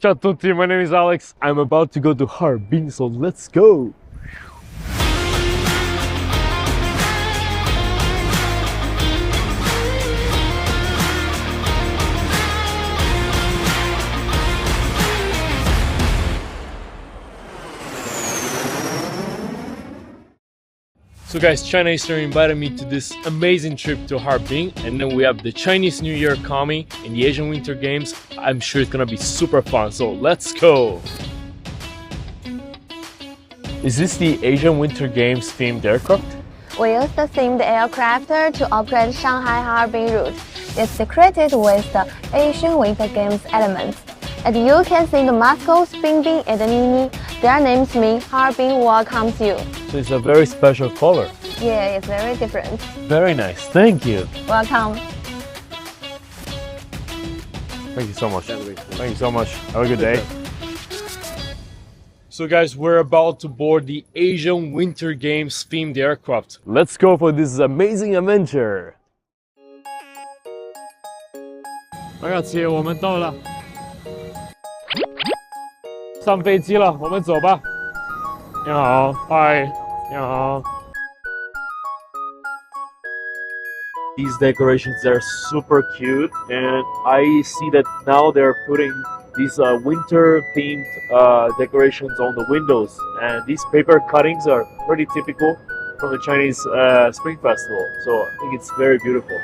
Ciao a tutti, my name is Alex. I'm about to go to Harbin, so let's go! So guys, China Eastern invited me to this amazing trip to Harbin, and then we have the Chinese New Year coming and the Asian Winter Games. I'm sure it's gonna be super fun, so let's go! Is this the Asian Winter Games themed aircraft? We used the themed aircraft to operate Shanghai Harbin route. It's decorated with the Asian Winter Games elements. And you can see the mascots Bingbing and Nini. Their names mean Harbin welcomes you. So it's a very special color. Yeah, it's very different. Very nice, thank you. Welcome. Thank you so much. Thank you so much. Have a good day. So guys, we're about to board the Asian Winter Games themed aircraft. Let's go for this amazing adventure. Ragazzi, 我们到了。上飞机了，我们走吧。你好，嗨，你好。These decorations are super cute, and I see that now they're putting these winter-themed decorations on the windows, and these paper cuttings are pretty typical from the Chinese Spring Festival. So I think it's very beautiful.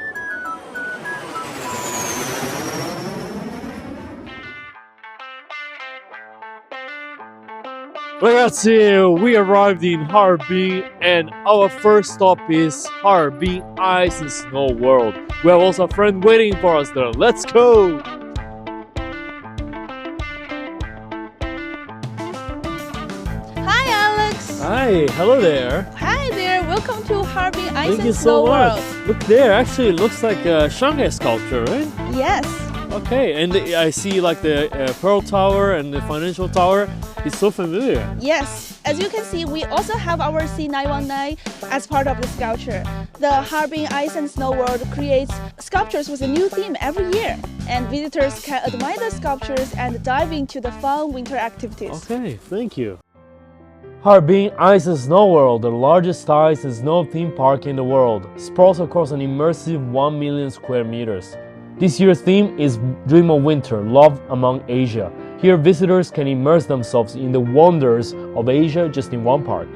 Ragazzi, we arrived in Harbin, and our first stop is Harbin Ice and Snow World. We have also a friend waiting for us there. Let's go! Hi, Alex. Hi, hello there. Hi there. Welcome to Harbin Ice Thank and you Snow so much. World. Look there, actually it looks like a Shanghai sculpture, right? Yes. Okay, and I see like the Pearl Tower and the Financial Tower. It's so familiar. Yes. As you can see, we also have our C919 as part of the sculpture. The Harbin Ice and Snow World creates sculptures with a new theme every year, and visitors can admire the sculptures and dive into the fun winter activities. Okay, thank you. Harbin Ice and Snow World, the largest ice and snow theme park in the world, sprawls across an immersive 1 million square meters. This year's theme is Dream of Winter, Love Among Asia. Here visitors can immerse themselves in the wonders of Asia just in one park.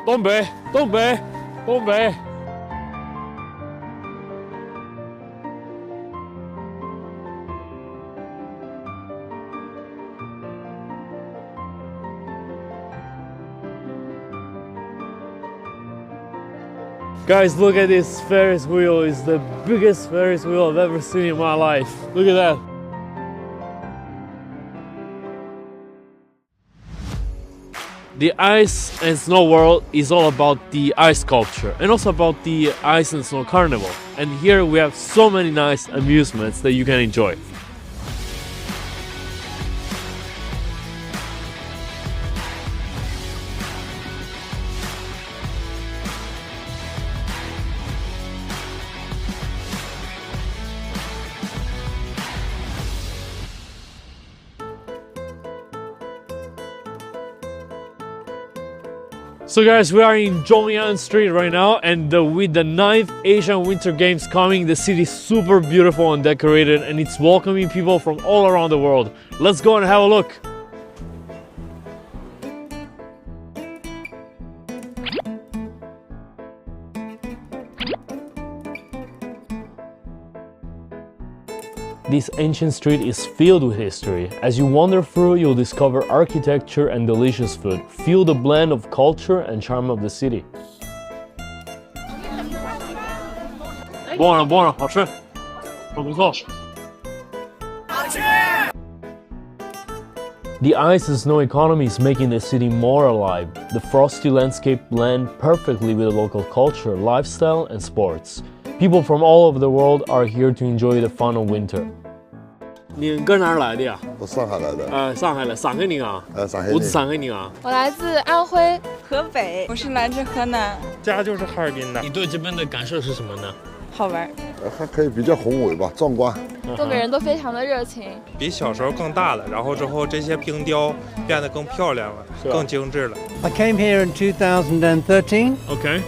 东北，东北，东北。Guys, look at this Ferris wheel. It's the biggest Ferris wheel I've ever seen in my life. Look at that. The Ice and Snow World is all about the ice sculpture and also about the Ice and Snow Carnival. And here we have so many nice amusements that you can enjoy. So guys, we are in Zhongyang Street right now, and with the 9th Asian Winter Games coming, the city is super beautiful and decorated, and it's welcoming people from all around the world. Let's go and have a look. This ancient street is filled with history. As you wander through, you'll discover architecture and delicious food. Feel the blend of culture and charm of the city. Buono, 好吃，很不错。The ice and snow economy is making the city more alive. The frosty landscape blend perfectly with the local culture, lifestyle, and sports. People from all over the world are here to enjoy the fun of winter. 你跟哪儿来的呀？我上海来的。上海的，上海人啊。上海人。我是上海人啊。我来自安徽、河北，我是来自河南，家就是哈尔滨的。你对这边的感受是什么呢？好玩。还可以比较宏伟吧，壮观。东北人都非常的热情，比小时候更大了，然后之后这些冰雕变得更漂亮了，更精致了。I came here in 2013. Okay.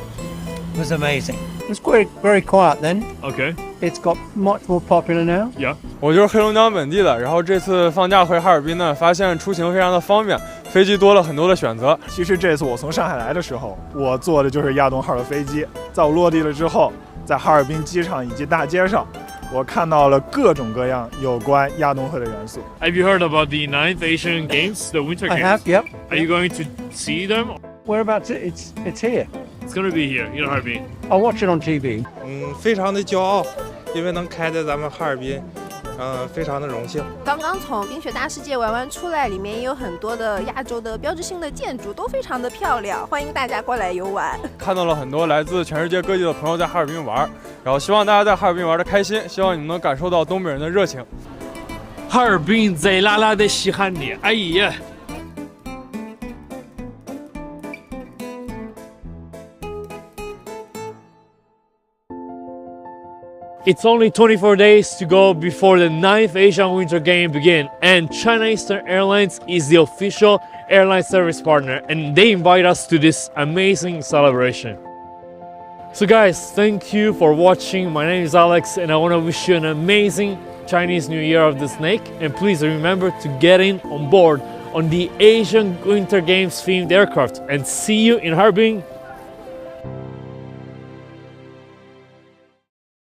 It was amazing. It was very quiet then. Okay. It's got much more popular now. Yeah. 我就是黑龙江本地的，然后这次放假回哈尔滨呢，发现出行非常的方便，飞机多了很多的选择。其实这次我从上海来的时候，我坐的就是亚东号的飞机。在我落地了之后，在哈尔滨机场以及大街上，我看到了各种各样有关亚冬会的元素。Have you heard about the 9th Asian Games, the Winter Games? I have, yep. Are you going to see them? Whereabouts? It's here. It's going to be here in Harbin. I'll watch it on TV. 非常的骄傲，因为能开在咱们哈尔滨，非常的荣幸。刚刚从冰雪大世界玩完出来，里面也有很多的亚洲的标志性的建筑，都非常的漂亮，欢迎大家过来游玩。看到了很多来自全世界各地的朋友在哈尔滨玩，然后希望大家在哈尔滨玩的开心，希望你们能感受到东北人的热情。哈尔滨贼拉拉的稀罕你，哎呀！ It's only 24 days to go before the 9th Asian Winter Game begin, and China Eastern Airlines is the official airline service partner, and they invite us to this amazing celebration. So guys, thank you for watching. My name is Alex, and I want to wish you an amazing Chinese New Year of the Snake, and please remember to get in on board on the Asian Winter Games themed aircraft, and see you in Harbin